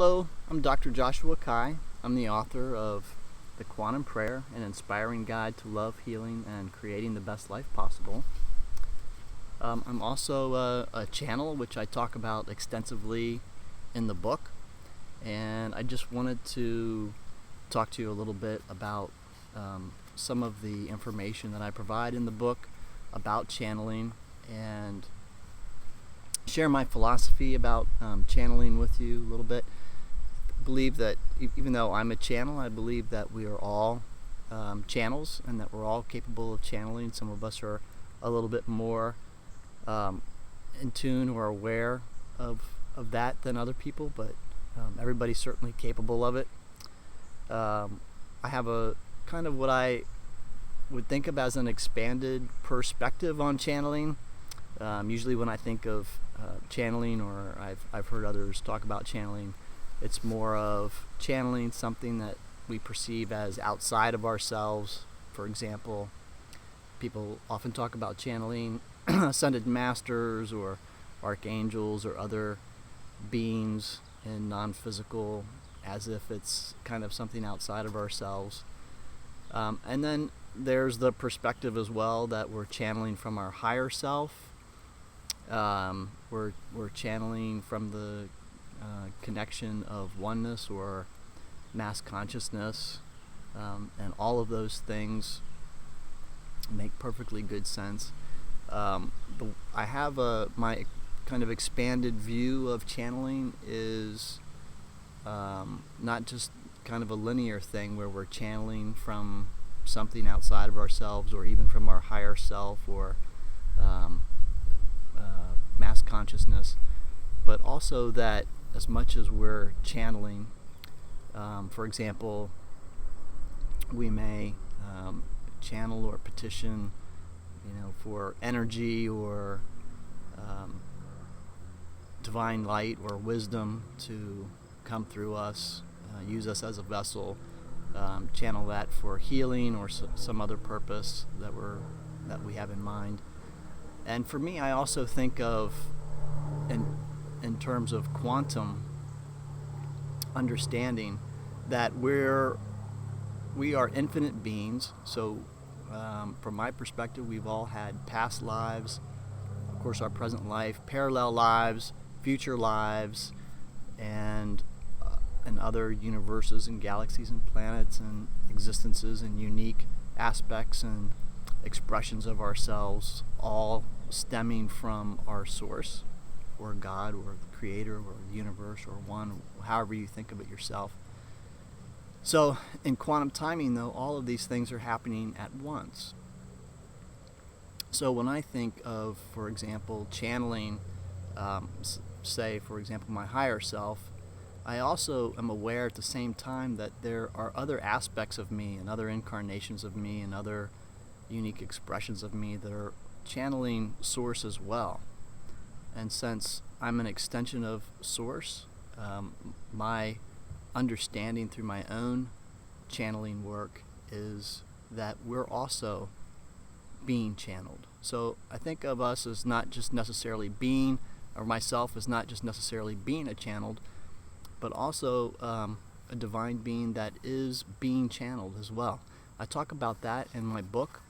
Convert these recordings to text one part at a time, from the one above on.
Hello, I'm Dr. Joshua Kai. I'm the author of The Quantum Prayer, an inspiring guide to love, healing, and creating the best life possible. I'm also a channel which I talk about extensively in the book, and I just wanted to talk to you a little bit about some of the information that I provide in the book about channeling and share my philosophy about channeling with you a little bit. I believe that even though I'm a channel, I believe that we are all channels and that we're all capable of channeling. Some of us are a little bit more in tune or aware of that than other people, but everybody's certainly capable of it. I have a kind of what I would think of as an expanded perspective on channeling. Usually when I think of channeling, or I've heard others talk about channeling, it's more of channeling something that we perceive as outside of ourselves. For example, people often talk about channeling ascended masters or archangels or other beings in non-physical, as if it's kind of something outside of ourselves. And then there's the perspective as well that we're channeling from our higher self. We're channeling from the connection of oneness or mass consciousness, and all of those things make perfectly good sense. I have my kind of expanded view of channeling is not just kind of a linear thing where we're channeling from something outside of ourselves or even from our higher self or mass consciousness, but also that as much as we're channeling, for example, we may channel or petition, for energy or divine light or wisdom to come through us, use us as a vessel, channel that for healing or some other purpose that we have in mind. And for me, I also think of, in terms of quantum understanding, that we are infinite beings. So from my perspective, we've all had past lives, of course our present life, parallel lives, future lives, and other universes and galaxies and planets and existences and unique aspects and expressions of ourselves, all stemming from our source, or God, or the Creator, or the universe, or one, however you think of it yourself. So in quantum timing, though, all of these things are happening at once. So when I think of, for example, channeling, say, for example, my higher self, I also am aware at the same time that there are other aspects of me and other incarnations of me and other unique expressions of me that are channeling source as well. And since I'm an extension of source, my understanding through my own channeling work is that we're also being channeled. So I think of us as not just necessarily being, or myself as not just necessarily being a channeled, but also a divine being that is being channeled as well. I talk about that in my book.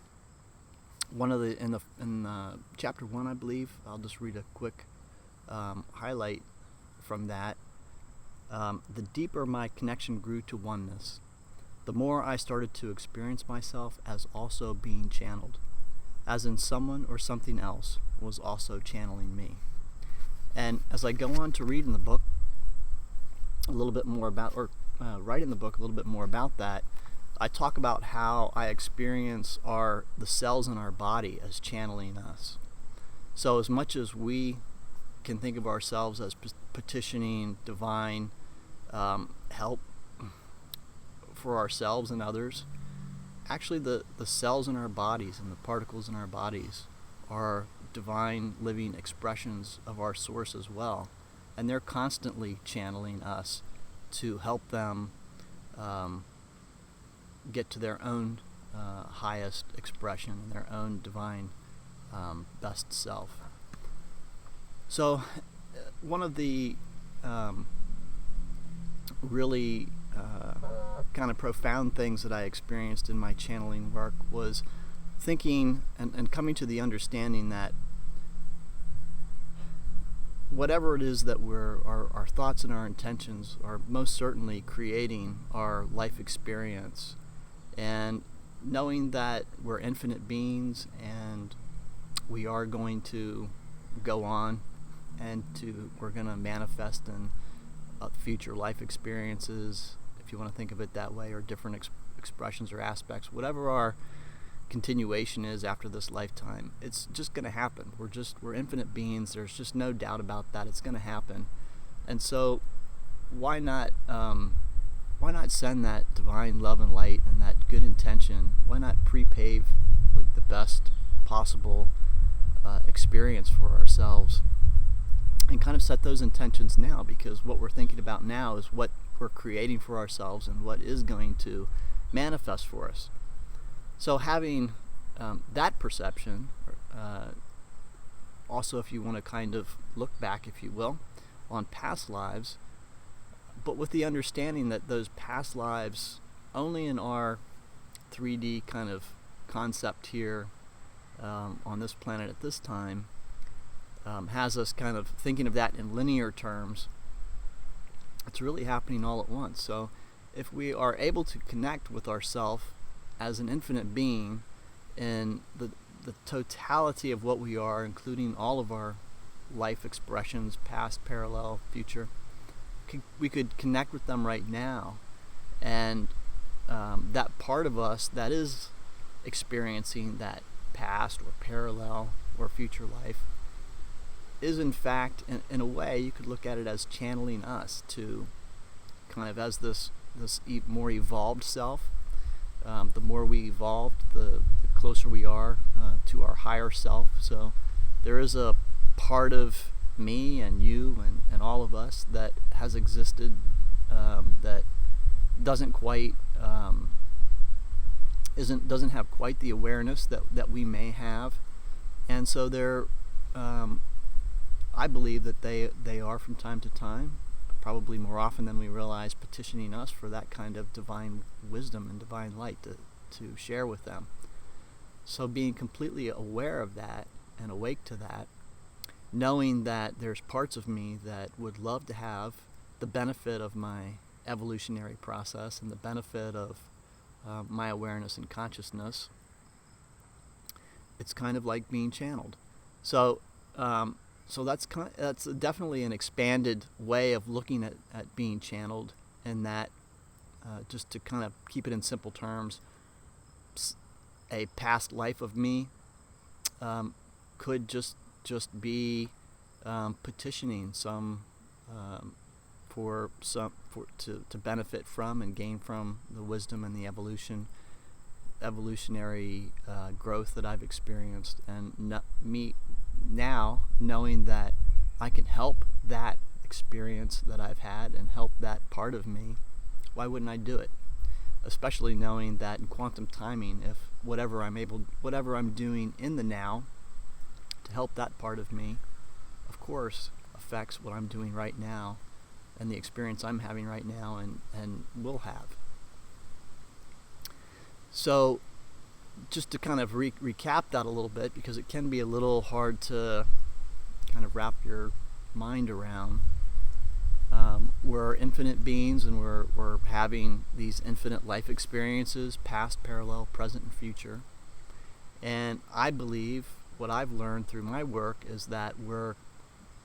In chapter 1, I believe, I'll just read a quick highlight from that. The deeper my connection grew to oneness, the more I started to experience myself as also being channeled, as in someone or something else was also channeling me. And as I go on to read in the book a little bit more about, or write in the book a little bit more about that, I talk about how I experience the cells in our body as channeling us. So as much as we can think of ourselves as petitioning divine help for ourselves and others, actually the cells in our bodies and the particles in our bodies are divine living expressions of our source as well. And they're constantly channeling us to help them get to their own highest expression, their own divine best self. So one of the really kind of profound things that I experienced in my channeling work was thinking and coming to the understanding that whatever it is that our thoughts and our intentions are most certainly creating our life experience, and knowing that we're infinite beings and we are going to go on and we're going to manifest in future life experiences, if you want to think of it that way, or different expressions or aspects, whatever our continuation is after this lifetime, it's just going to happen. We're infinite beings. There's just no doubt about that. It's going to happen. And so why not send that divine love and light and that good intention? Why not prepave like the best possible experience for ourselves and kind of set those intentions now, because what we're thinking about now is what we're creating for ourselves and what is going to manifest for us. So having that perception, also if you want to kind of look back, if you will, on past lives, but with the understanding that those past lives only in our 3D kind of concept here on this planet at this time has us kind of thinking of that in linear terms. It's really happening all at once. So if we are able to connect with ourselves as an infinite being in the totality of what we are, including all of our life expressions, past, parallel, future, we could connect with them right now, and that part of us that is experiencing that past or parallel or future life is in fact, in a way, you could look at it as channeling us to kind of as this more evolved self. The more we evolved, the closer we are to our higher self. So there is a part of me and you and all of us that has existed that doesn't quite doesn't have quite the awareness that we may have, and so they're I believe that they are from time to time, probably more often than we realize, petitioning us for that kind of divine wisdom and divine light to share with them. So being completely aware of that and awake to that, knowing that there's parts of me that would love to have the benefit of my evolutionary process and the benefit of my awareness and consciousness, it's kind of like being channeled. So that's definitely an expanded way of looking at being channeled, and that just to kind of keep it in simple terms, a past life of me could just be petitioning some to benefit from and gain from the wisdom and the evolutionary growth that I've experienced, and me now knowing that I can help that experience that I've had and help that part of me. Why wouldn't I do it? Especially knowing that in quantum timing, if whatever I'm doing in the now to help that part of me, of course, affects what I'm doing right now and the experience I'm having right now and will have. So just to kind of recap that a little bit, because it can be a little hard to kind of wrap your mind around. We're infinite beings, and we're having these infinite life experiences, past, parallel, present, and future. And I believe what I've learned through my work is that we're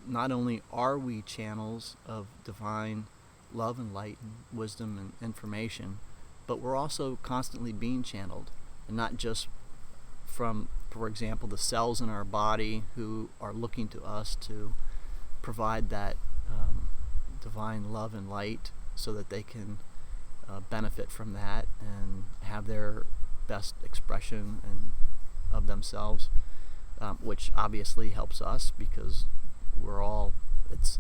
not only are we channels of divine love and light and wisdom and information, but we're also constantly being channeled, and not just from, for example, the cells in our body who are looking to us to provide that divine love and light so that they can benefit from that and have their best expression of themselves, which obviously helps us because it's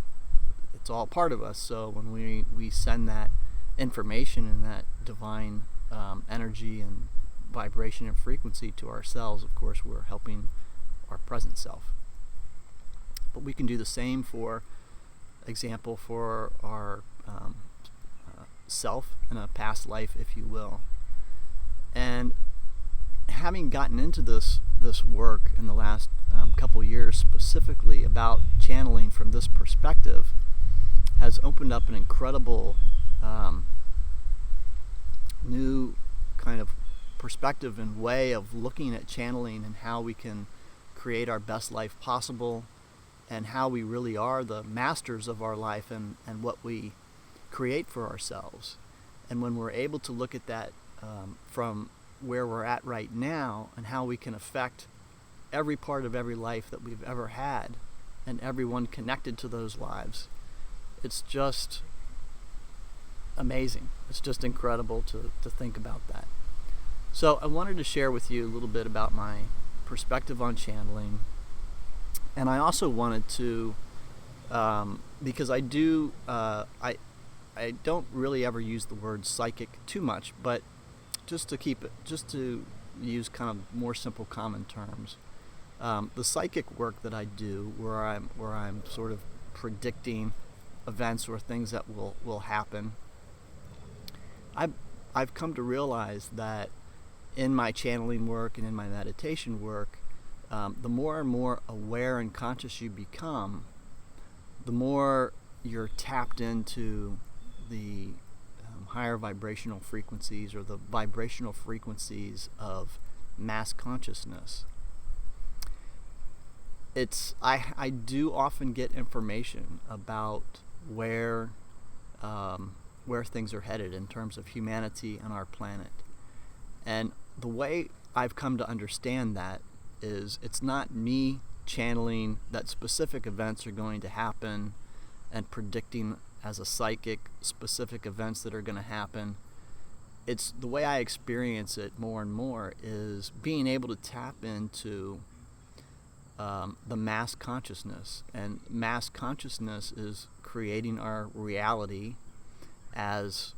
all part of us. So when we send that information and that divine energy and vibration and frequency to ourselves, of course we're helping our present self. But we can do the same, for example, for our self in a past life, if you will. And having gotten into this work in the last couple years, specifically about channeling from this perspective, has opened up an incredible new kind of perspective and way of looking at channeling and how we can create our best life possible, and how we really are the masters of our life and what we create for ourselves. And when we're able to look at that from where we're at right now, and how we can affect every part of every life that we've ever had and everyone connected to those lives, it's just amazing. It's just incredible to think about that. So I wanted to share with you a little bit about my perspective on channeling. And I also wanted to, because I don't really ever use the word psychic too much, but just to use kind of more simple common terms. The psychic work that I do, where I'm sort of predicting events or things that will happen, I've come to realize that in my channeling work and in my meditation work, the more and more aware and conscious you become, the more you're tapped into the higher vibrational frequencies, or the vibrational frequencies of mass consciousness. I do often get information about where things are headed in terms of humanity and our planet. And the way I've come to understand that is, it's not me channeling that specific events are going to happen and predicting as a psychic specific events that are going to happen. It's the way I experience it more and more is being able to tap into the mass consciousness. And mass consciousness is creating our reality as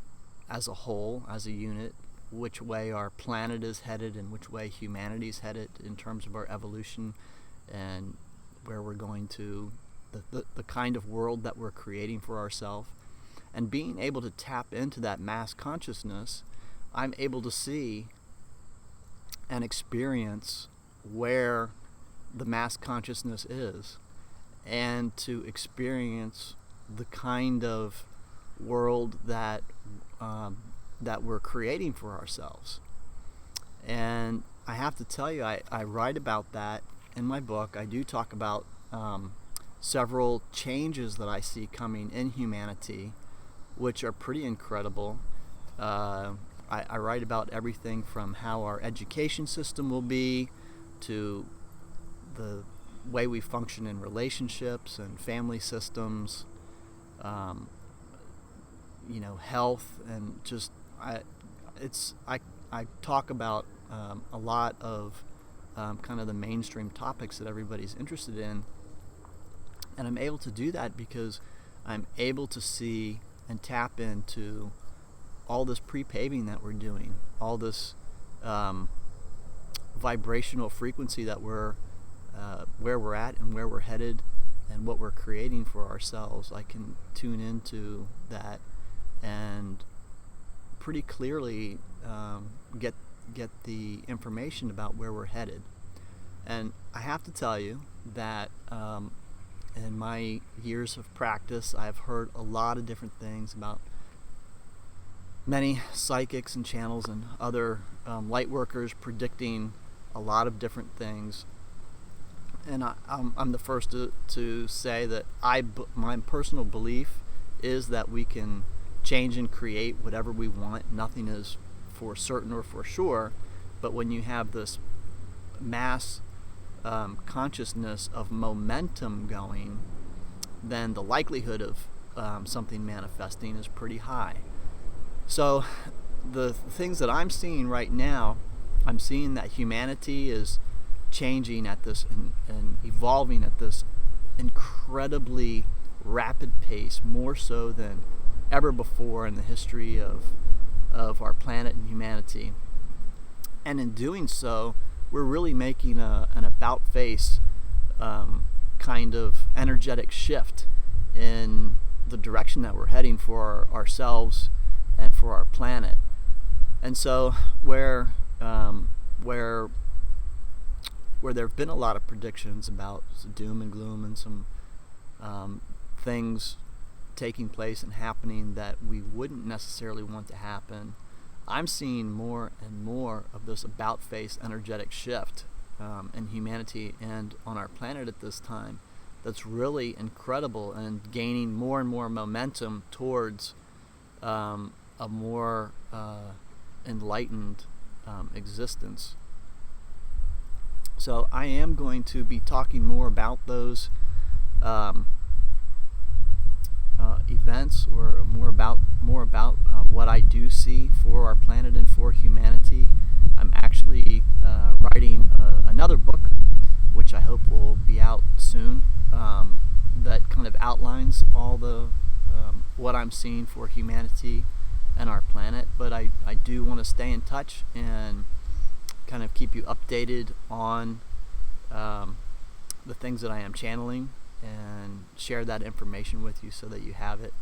a whole, as a unit, which way our planet is headed and which way humanity is headed in terms of our evolution, and where we're going to, the kind of world that we're creating for ourselves. And being able to tap into that mass consciousness, I'm able to see and experience where the mass consciousness is, and to experience the kind of world that we're creating for ourselves. And I have to tell you, I write about that in my book. I do talk about several changes that I see coming in humanity, which are pretty incredible. I write about everything from how our education system will be, to the way we function in relationships and family systems, health, and just I talk about a lot of kind of the mainstream topics that everybody's interested in, and I'm able to do that because I'm able to see and tap into all this pre-paving that we're doing, all this vibrational frequency that we're where we're at and where we're headed and what we're creating for ourselves. I can tune into that and pretty clearly get the information about where we're headed. And I have to tell you that in my years of practice, I've heard a lot of different things about many psychics and channels and other light workers predicting a lot of different things. And I'm the first to say that my personal belief is that we can change and create whatever we want. Nothing is for certain or for sure, but when you have this mass consciousness of momentum going, then the likelihood of something manifesting is pretty high. So the things that I'm seeing right now, I'm seeing that humanity is changing at this and evolving at this incredibly rapid pace, more so than ever before in the history of our planet and humanity. And in doing so, we're really making an about-face kind of energetic shift in the direction that we're heading for ourselves and for our planet. And so where there have been a lot of predictions about doom and gloom and some things taking place and happening that we wouldn't necessarily want to happen, I'm seeing more and more of this about-face energetic shift in humanity and on our planet at this time that's really incredible and gaining more and more momentum towards a more enlightened existence. So I am going to be talking more about those events, or more about what I do see for our planet and for humanity. I'm actually writing another book, which I hope will be out soon, that kind of outlines all the what I'm seeing for humanity and our planet. But I do want to stay in touch and kind of keep you updated on the things that I am channeling and share that information with you so that you have it.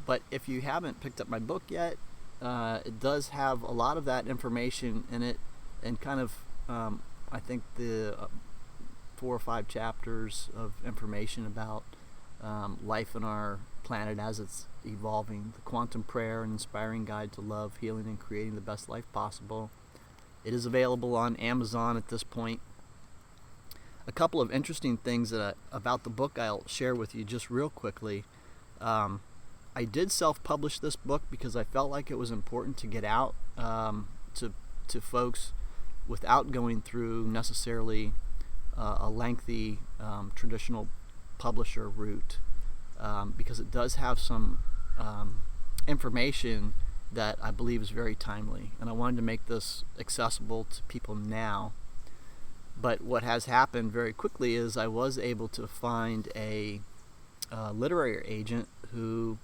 But if you haven't picked up my book yet, it does have a lot of that information in it, and kind of I think the 4 or 5 chapters of information about life on our planet as it's evolving, the quantum prayer, an inspiring guide to love, healing, and creating the best life possible. It is available on Amazon at this point. A couple of interesting things about the book I'll share with you just real quickly. I did self-publish this book because I felt like it was important to get out to folks without going through necessarily a lengthy traditional publisher route, because it does have some information that I believe is very timely, and I wanted to make this accessible to people now. But what has happened very quickly is I was able to find a literary agent who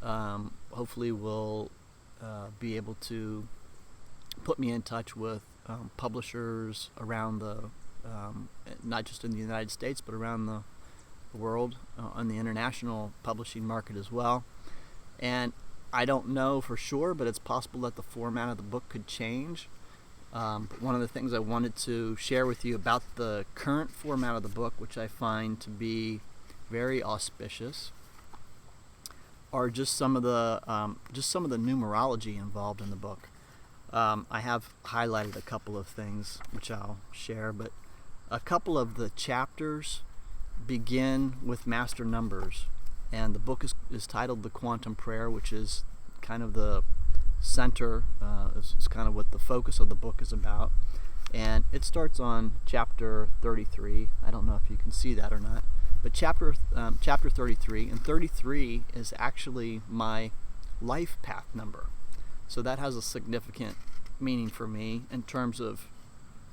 hopefully will be able to put me in touch with publishers around the not just in the United States, but around the world, on the international publishing market as well. And I don't know for sure, but it's possible that the format of the book could change. But one of the things I wanted to share with you about the current format of the book, which I find to be very auspicious, are just some of the numerology involved in the book. I have highlighted a couple of things which I'll share, but a couple of the chapters begin with master numbers, and the book is titled The Quantum Prayer, which is kind of the center, is kind of what the focus of the book is about. And it starts on chapter 33. I don't know if you can see that or not, but chapter 33, and 33 is actually my life path number. So that has a significant meaning for me in terms of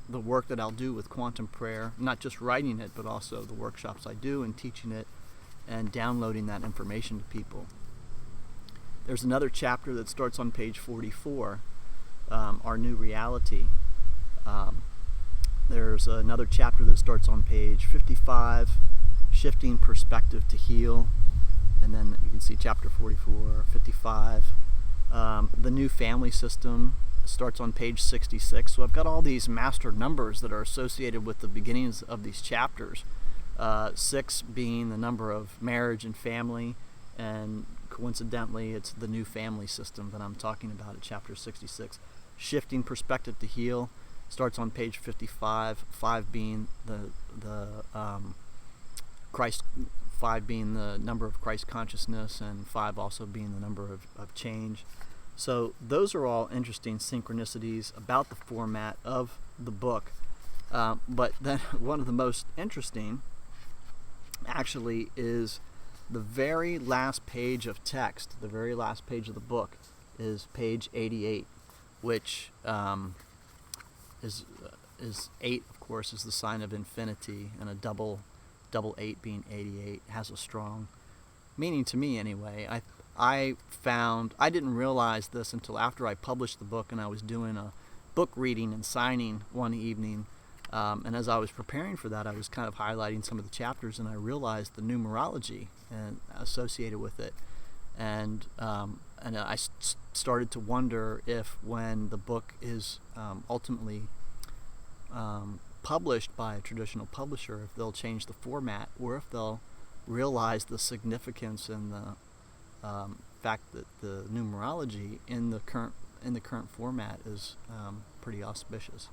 the work that I'll do with quantum prayer, not just writing it, but also the workshops I do and teaching it and downloading that information to people. There's another chapter that starts on page 44, Our New Reality. There's another chapter that starts on page 55, Shifting Perspective to Heal. And then you can see chapter 44, 55. The New Family System starts on page 66. So I've got all these master numbers that are associated with the beginnings of these chapters. 6 being the number of marriage and family, and coincidentally it's the New Family System that I'm talking about at chapter 66. Shifting Perspective to Heal starts on page 55, 5 being the Christ, 5 being the number of Christ consciousness, and 5 also being the number of change. So those are all interesting synchronicities about the format of the book. But then one of the most interesting actually is the very last page of text. The very last page of the book is page 88, which is 8, of course, is the sign of infinity, and a double 8 being 88 has a strong meaning to me anyway. I didn't realize this until after I published the book and I was doing a book reading and signing one evening, and as I was preparing for that, I was kind of highlighting some of the chapters, and I realized the numerology and associated with it, and and I started to wonder if, when the book is ultimately published by a traditional publisher, if they'll change the format, or if they'll realize the significance and the fact that the numerology in the current format is pretty auspicious.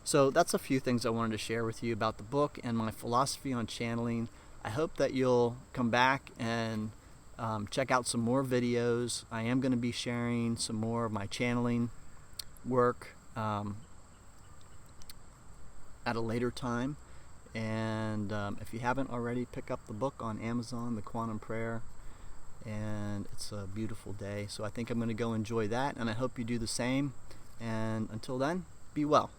So that's a few things I wanted to share with you about the book and my philosophy on channeling. I hope that you'll come back and check out some more videos. I am going to be sharing some more of my channeling work at a later time. And if you haven't already, pick up the book on Amazon, The Quantum Prayer. And it's a beautiful day. So I think I'm going to go enjoy that, and I hope you do the same. And until then, be well.